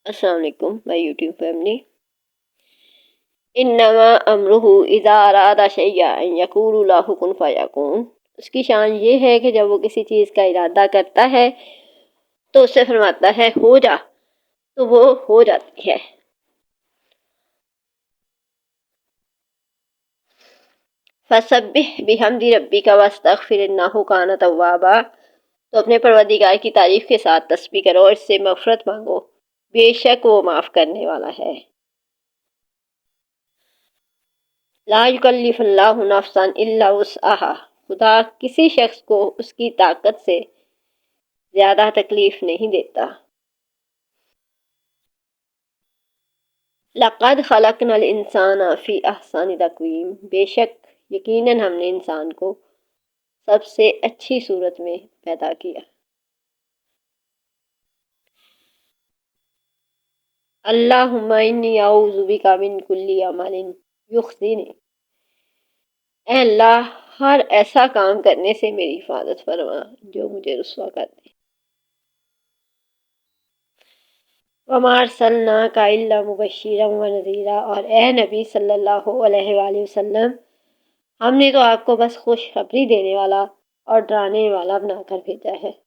السلام علیکم مائی YouTube family. انما امرہ اذا اراد شیئا ان یقول له کن فیکون۔ اس کی شان یہ ہے کہ جب وہ کسی چیز کا ارادہ کرتا ہے تو اس سے فرماتا ہے ہو جا، تو وہ ہو جاتی ہے۔ فسبح بحمد ربک واستغفر انہ کان توابا۔ تو اپنے پروردگار کی تعریف کے ساتھ تسبیح کرو اور اس سے مغفرت مانگو، بے شک وہ معاف کرنے والا ہے۔ لا یکلف اللہ نفسا الا وسعها۔ خدا کسی شخص کو اس کی طاقت سے زیادہ تکلیف نہیں دیتا۔ لقد خلقنا الانسان فی احسن تقویم۔ بے شک یقیناً ہم نے انسان کو سب سے اچھی صورت میں پیدا کیا۔ اللہم انی اعوذ بک من کل عمل یخزنی۔ اے اللہ، ہر ایسا کام کرنے سے میری حفاظت فرما جو مجھے رسوا کر دے۔ وما ارسلناک الا مبشرا ونذیرا۔ اور اے نبی صلی اللہ علیہ وآلہ وسلم، ہم نے تو آپ کو بس خوشخبری دینے والا اور ڈرانے والا بنا کر بھیجا ہے۔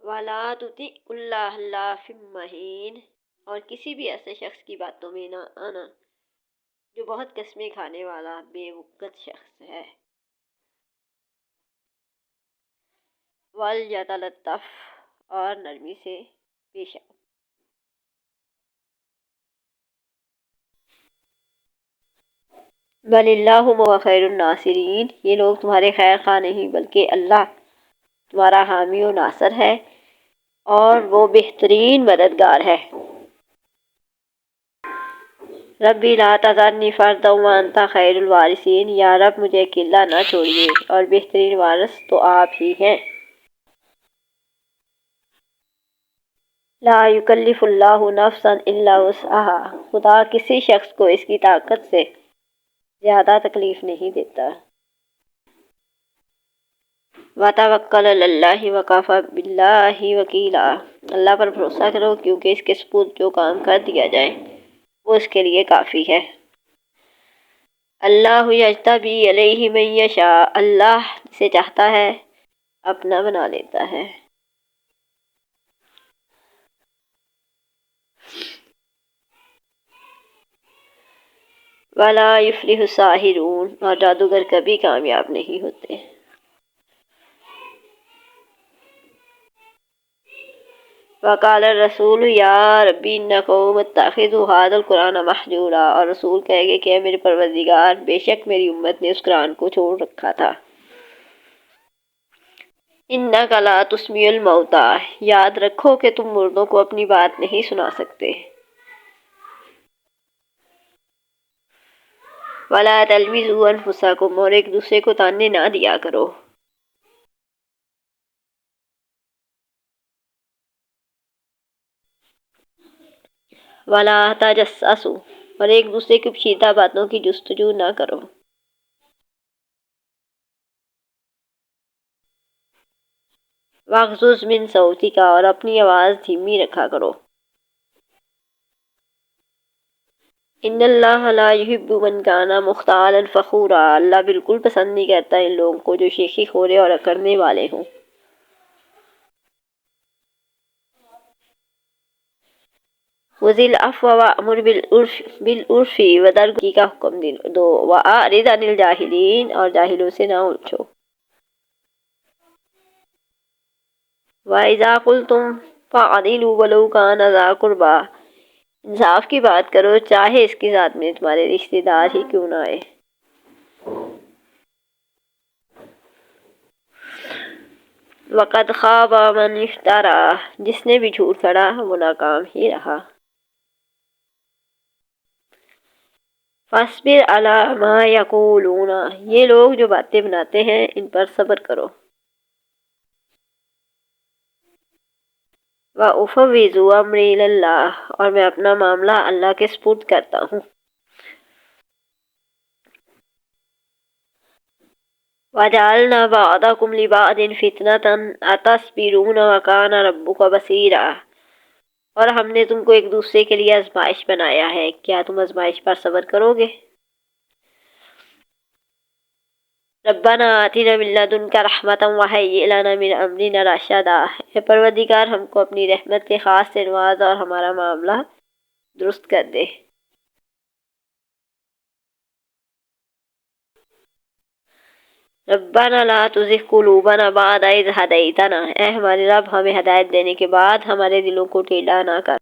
وَلَا تُطِعْ كُلَّ حَلَّافٍ مَّهِينٍ۔ اور کسی بھی ایسے شخص کی باتوں میں نہ آنا جو بہت قسمیں کھانے والا بے وقت شخص ہے۔ وَلْيَتَلَطَّفْ۔ اور نرمی سے پیش آؤ۔ بَلِ اللَّهُ هُوَ خَيْرُ النَّاصِرِينَ۔ یہ لوگ تمہارے خیر خواہ نہیں بلکہ اللہ تمہارا حامی و ناصر ہے اور وہ بہترین مددگار ہے۔ ربی لا تذرنی فردا وانت خیر الوارثین۔ یا رب مجھے اکیلا نہ چھوڑیے اور بہترین وارث تو آپ ہی ہیں۔ لا یکلف اللہ نفسا الا وسعها۔ خدا کسی شخص کو اس کی طاقت سے زیادہ تکلیف نہیں دیتا۔ وتوکل علی اللہ وکفی باللہ وکیلا۔ اللہ پر بھروسہ کرو کیونکہ اس کے سپرد جو کام کر دیا جائے وہ اس کے لیے کافی ہے۔ اللہ یجتبی الیہ من یشاء۔ اللہ جسے چاہتا ہے اپنا بنا لیتا ہے۔ ولا یفلح الساحرون۔ اور جادوگر کبھی کامیاب نہیں ہوتے۔ وقال الرسول یا ربی ان قوم اتخذوا هذا القرآن مہجورا۔ اور رسول کہے گے کہ اے میرے پروردگار، بے شک میری امت نے اس قرآن کو چھوڑ رکھا تھا۔ انک لا تسمیع الموتیٰ۔ یاد رکھو کہ تم مردوں کو اپنی بات نہیں سنا سکتے۔ ولا تلمزوا انفسکم۔ اور ایک دوسرے کو تانے نہ دیا کرو۔ ولا تجسسوا۔ اور ایک دوسرے کی پوشیدہ باتوں کی جستجو نہ کرو۔ واغضض من صوتک۔ اور اپنی آواز دھیمی رکھا کرو۔ ان اللہ لا یحب من کان مختالا فخورا۔ اللہ بالکل پسند نہیں کرتا ان لوگوں کو جو شیخی خورے اور اکڑنے والے ہوں۔ خذ العفو وأمر بالعرف وذر کا حکم دو وأعرض عن الجاہلین۔ اور جاہلوں سے نہ الجھو۔ وإذا قلتم فاعدلوا ولو كان ذا قربى۔ انصاف کی بات کرو چاہے اس کی ذات میں تمہارے رشتہ دار ہی کیوں نہ آئے۔ وقد خاب من افترى۔ جس نے بھی جھوٹ گھڑا وہ ناکام ہی رہا۔ فاصبر علی ما یقولون۔ یہ لوگ جو باتیں بناتے ہیں ان پر صبر کرو۔ وَأُفَوِّضُ أَمْرِي إِلَى اللَّهِ۔ اور میں اپنا معاملہ اللہ کے سپرد کرتا ہوں۔ وجعلنا بعضکم لبعض فتنۃ اتصبرون وکان ربک بصیرا، اور ہم نے تم کو ایک دوسرے کے لیے آزمائش بنایا ہے، کیا تم آزمائش پر صبر کرو گے؟ ربنا آتنا من لدنک رحمۃ وہیئ لنا من امرنا رشدا، اے پروردگار ہم کو اپنی رحمت کے خاص سے نواز اور ہمارا معاملہ درست کر دے۔ ربنا لا تزغ قلوبنا بعد اذ ہدیتنا، اے ہمارے رب ہمیں ہدایت دینے کے بعد ہمارے دلوں کو ٹیڑھا نہ کر۔